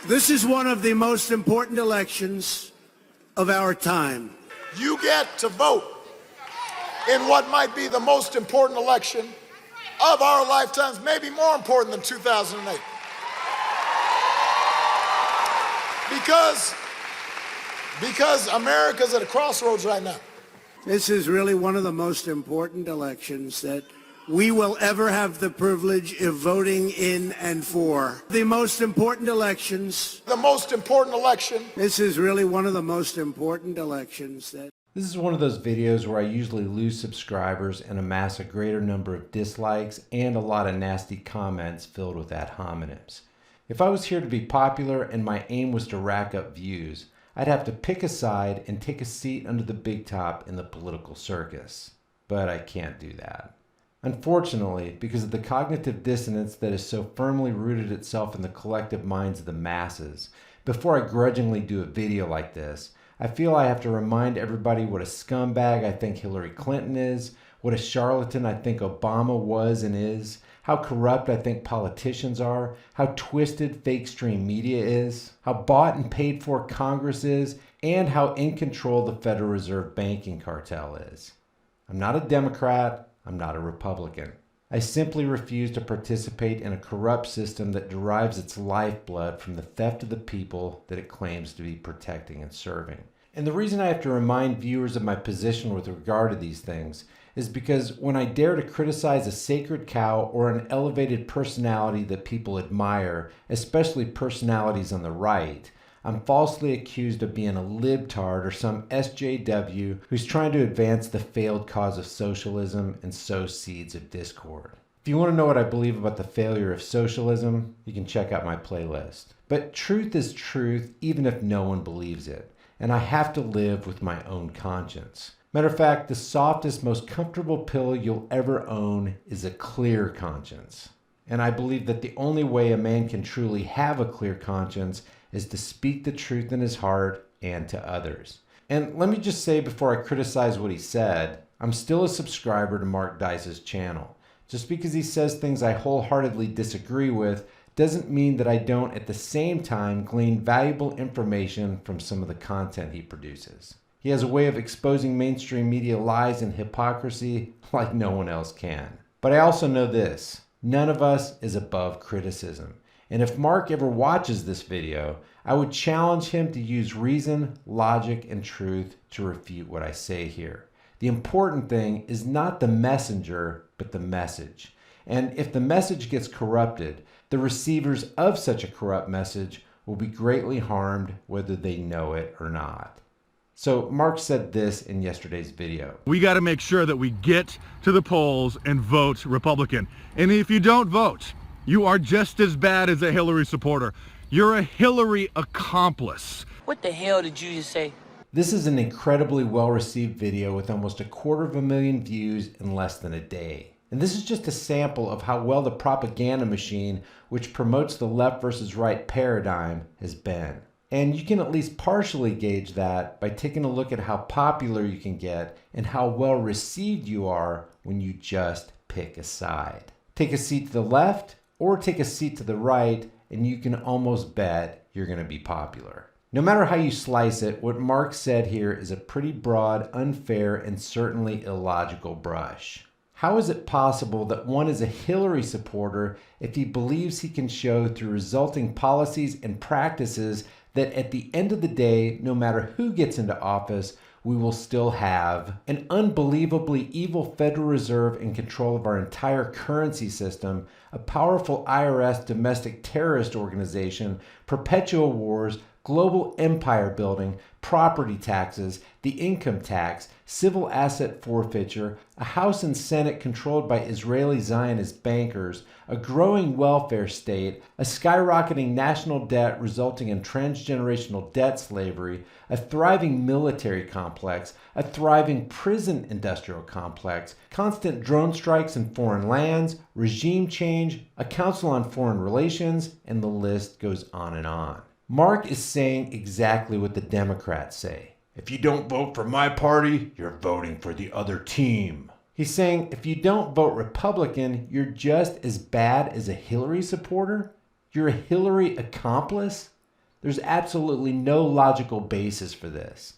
This is one of the most important elections of our time. You get to vote in what might be the most important election of our lifetimes, maybe more important than 2008. Because America's at a crossroads right now. This is really one of the most important elections that we will ever have the privilege of voting in and for. The most important elections. The most important election. This is really one of the most important elections that... This is one of those videos where I usually lose subscribers and amass a greater number of dislikes and a lot of nasty comments filled with ad hominems. If I was here to be popular and my aim was to rack up views, I'd have to pick a side and take a seat under the big top in the political circus. But I can't do that. Unfortunately, because of the cognitive dissonance that is so firmly rooted itself in the collective minds of the masses, before I grudgingly do a video like this, I feel I have to remind everybody what a scumbag I think Hillary Clinton is, what a charlatan I think Obama was and is, how corrupt I think politicians are, how twisted fake stream media is, how bought and paid for Congress is, and how in control the Federal Reserve banking cartel is. I'm not a Democrat, I'm not a Republican. I simply refuse to participate in a corrupt system that derives its lifeblood from the theft of the people that it claims to be protecting and serving. And the reason I have to remind viewers of my position with regard to these things is because when I dare to criticize a sacred cow or an elevated personality that people admire, especially personalities on the right, I'm falsely accused of being a libtard or some SJW who's trying to advance the failed cause of socialism and sow seeds of discord. If you want to know what I believe about the failure of socialism, you can check out my playlist. But truth is truth even if no one believes it, and I have to live with my own conscience. Matter of fact, the softest, most comfortable pill you'll ever own is a clear conscience. And I believe that the only way a man can truly have a clear conscience is to speak the truth in his heart and to others. And let me just say before I criticize what he said, I'm still a subscriber to Mark Dice's channel. Just because he says things I wholeheartedly disagree with doesn't mean that I don't at the same time glean valuable information from some of the content he produces. He has a way of exposing mainstream media lies and hypocrisy like no one else can. But I also know this, none of us is above criticism. And if Mark ever watches this video, I would challenge him to use reason, logic, and truth to refute what I say here. The important thing is not the messenger, but the message. And if the message gets corrupted, the receivers of such a corrupt message will be greatly harmed whether they know it or not. So Mark said this in yesterday's video. We got to make sure that we get to the polls and vote Republican. And if you don't vote, you are just as bad as a Hillary supporter. You're a Hillary accomplice. What the hell did you just say? This is an incredibly well-received video with almost 250,000 views in less than a day. And this is just a sample of how well the propaganda machine, which promotes the left versus right paradigm, has been. And you can at least partially gauge that by taking a look at how popular you can get and how well received you are when you just pick a side. Take a seat to the left or take a seat to the right, and you can almost bet you're going to be popular. No matter how you slice it, what Mark said here is a pretty broad, unfair, and certainly illogical brush. How is it possible that one is a Hillary supporter if he believes he can show through resulting policies and practices that at the end of the day, no matter who gets into office, we will still have an unbelievably evil Federal Reserve in control of our entire currency system, a powerful IRS domestic terrorist organization, perpetual wars, global empire building, property taxes, the income tax, civil asset forfeiture, a House and Senate controlled by Israeli Zionist bankers, a growing welfare state, a skyrocketing national debt resulting in transgenerational debt slavery, a thriving military complex, a thriving prison industrial complex, constant drone strikes in foreign lands, regime change, a council on foreign relations, and the list goes on and on. Mark is saying exactly what the Democrats say. If you don't vote for my party, you're voting for the other team. He's saying if you don't vote Republican, you're just as bad as a Hillary supporter? You're a Hillary accomplice? There's absolutely no logical basis for this.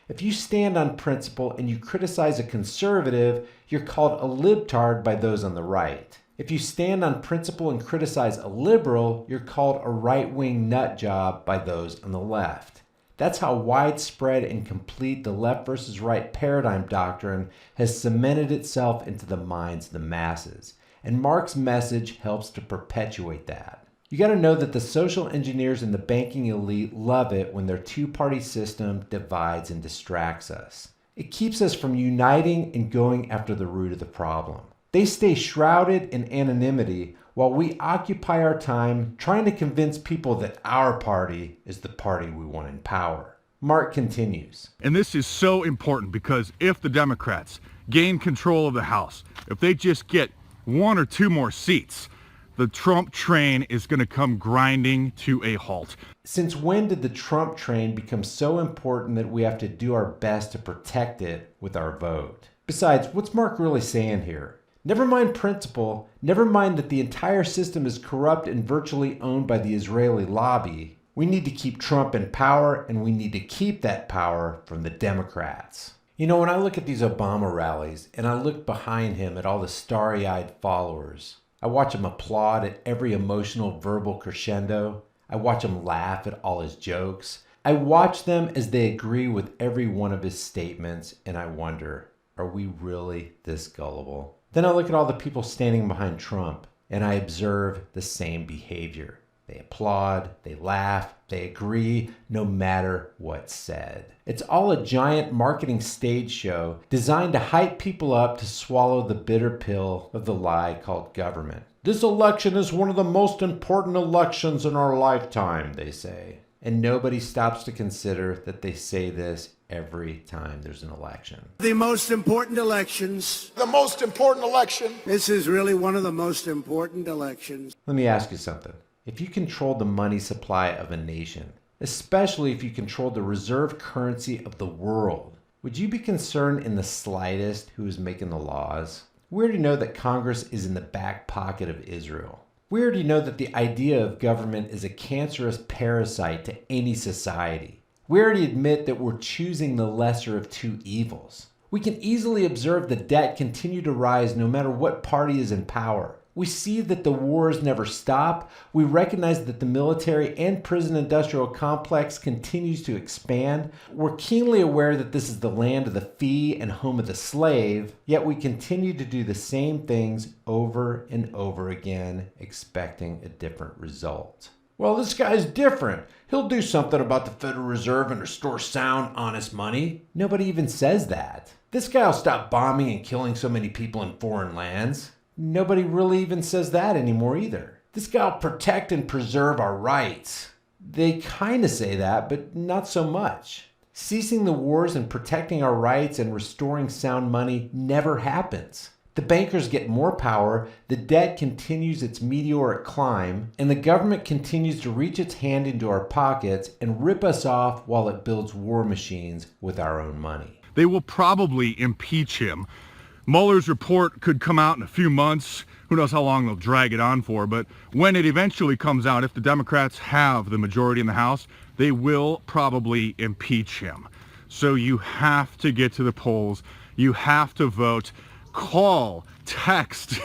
If you stand on principle and you criticize a conservative, you're called a libtard by those on the right. If you stand on principle and criticize a liberal, you're called a right-wing nut job by those on the left. That's how widespread and complete the left versus right paradigm doctrine has cemented itself into the minds of the masses. And Mark's message helps to perpetuate that. You got to know that the social engineers and the banking elite love it when their two-party system divides and distracts us. It keeps us from uniting and going after the root of the problem. They stay shrouded in anonymity while we occupy our time trying to convince people that our party is the party we want in power. Mark continues. And this is so important because if the Democrats gain control of the House, if they just get 1 or 2 more seats, the Trump train is going to come grinding to a halt. Since when did the Trump train become so important that we have to do our best to protect it with our vote? Besides, what's Mark really saying here? Never mind principle, never mind that the entire system is corrupt and virtually owned by the Israeli lobby. We need to keep Trump in power, and we need to keep that power from the Democrats. You know, when I look at these Obama rallies, and I look behind him at all the starry-eyed followers, I watch him applaud at every emotional verbal crescendo. I watch him laugh at all his jokes. I watch them as they agree with every one of his statements, and I wonder, are we really this gullible? Then I look at all the people standing behind Trump, and I observe the same behavior. They applaud, they laugh, they agree, no matter what's said. It's all a giant marketing stage show designed to hype people up to swallow the bitter pill of the lie called government. This election is one of the most important elections in our lifetime, they say. And nobody stops to consider that they say this every time there's an election. The most important elections. The most important election. This is really one of the most important elections. Let me ask you something. If you control the money supply of a nation, especially if you control the reserve currency of the world, would you be concerned in the slightest who is making the laws? We already know that Congress is in the back pocket of Israel. We already know that the idea of government is a cancerous parasite to any society. We already admit that we're choosing the lesser of two evils. We can easily observe the debt continue to rise no matter what party is in power. We see that the wars never stop. We recognize that the military and prison industrial complex continues to expand. We're keenly aware that this is the land of the fee and home of the slave, yet we continue to do the same things over and over again, expecting a different result. Well, this guy's different. He'll do something about the Federal Reserve and restore sound, honest money. Nobody even says that. This guy will stop bombing and killing so many people in foreign lands. Nobody really even says that anymore either. This guy will protect and preserve our rights. They kind of say that, but not so much. Ceasing the wars and protecting our rights and restoring sound money never happens. The bankers get more power, the debt continues its meteoric climb, and the government continues to reach its hand into our pockets and rip us off while it builds war machines with our own money. They will probably impeach him. Mueller's report could come out in a few months. Who knows how long they'll drag it on for, but when it eventually comes out, if the Democrats have the majority in the House, they will probably impeach him. So you have to get to the polls. You have to vote. Call, text,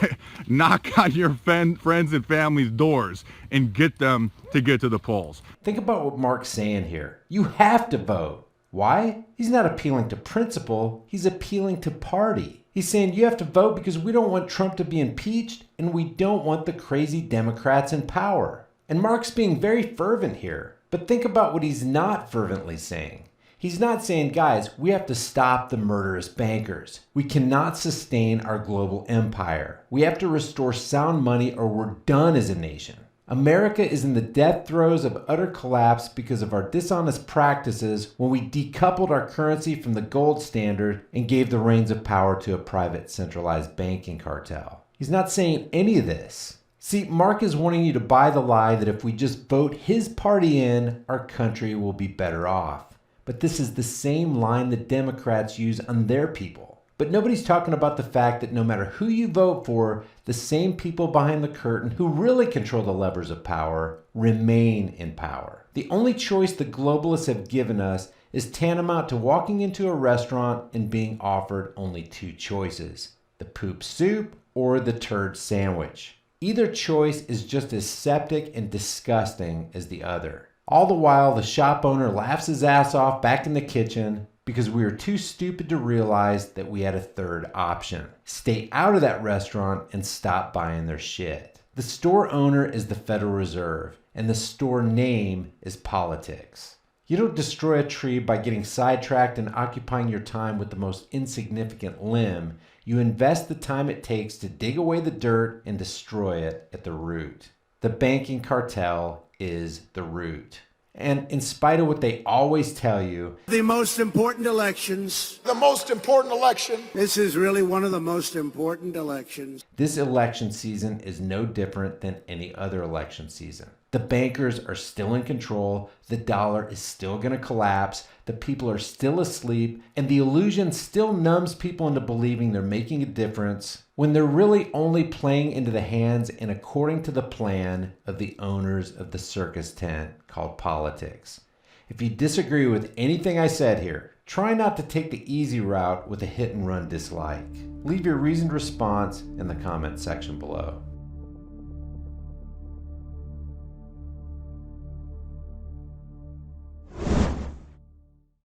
knock on your friends and family's doors and get them to get to the polls. Think about what Mark's saying here. You have to vote. Why? He's not appealing to principle. He's appealing to party. He's saying you have to vote because we don't want Trump to be impeached and we don't want the crazy Democrats in power. And Mark's being very fervent here. But think about what he's not fervently saying. He's not saying, guys, we have to stop the murderous bankers. We cannot sustain our global empire. We have to restore sound money or we're done as a nation. America is in the death throes of utter collapse because of our dishonest practices when we decoupled our currency from the gold standard and gave the reins of power to a private centralized banking cartel. He's not saying any of this. See, Mark is wanting you to buy the lie that if we just vote his party in, our country will be better off. But this is the same line that Democrats use on their people. But nobody's talking about the fact that no matter who you vote for, the same people behind the curtain who really control the levers of power remain in power. The only choice the globalists have given us is tantamount to walking into a restaurant and being offered only two choices: the poop soup or the turd sandwich. Either choice is just as septic and disgusting as the other. All the while, the shop owner laughs his ass off back in the kitchen because we were too stupid to realize that we had a third option: stay out of that restaurant and stop buying their shit. The store owner is the Federal Reserve, and the store name is politics. You don't destroy a tree by getting sidetracked and occupying your time with the most insignificant limb. You invest the time it takes to dig away the dirt and destroy it at the root. The banking cartel is the root. And in spite of what they always tell you, The most important elections. The most important election. This is really one of the most important elections. this election season is no different than any other election season. The bankers are still in control, the dollar is still going to collapse, the people are still asleep, and the illusion still numbs people into believing they're making a difference when they're really only playing into the hands and according to the plan of the owners of the circus tent called politics. If you disagree with anything I said here, try not to take the easy route with a hit and run dislike. Leave your reasoned response in the comment section below.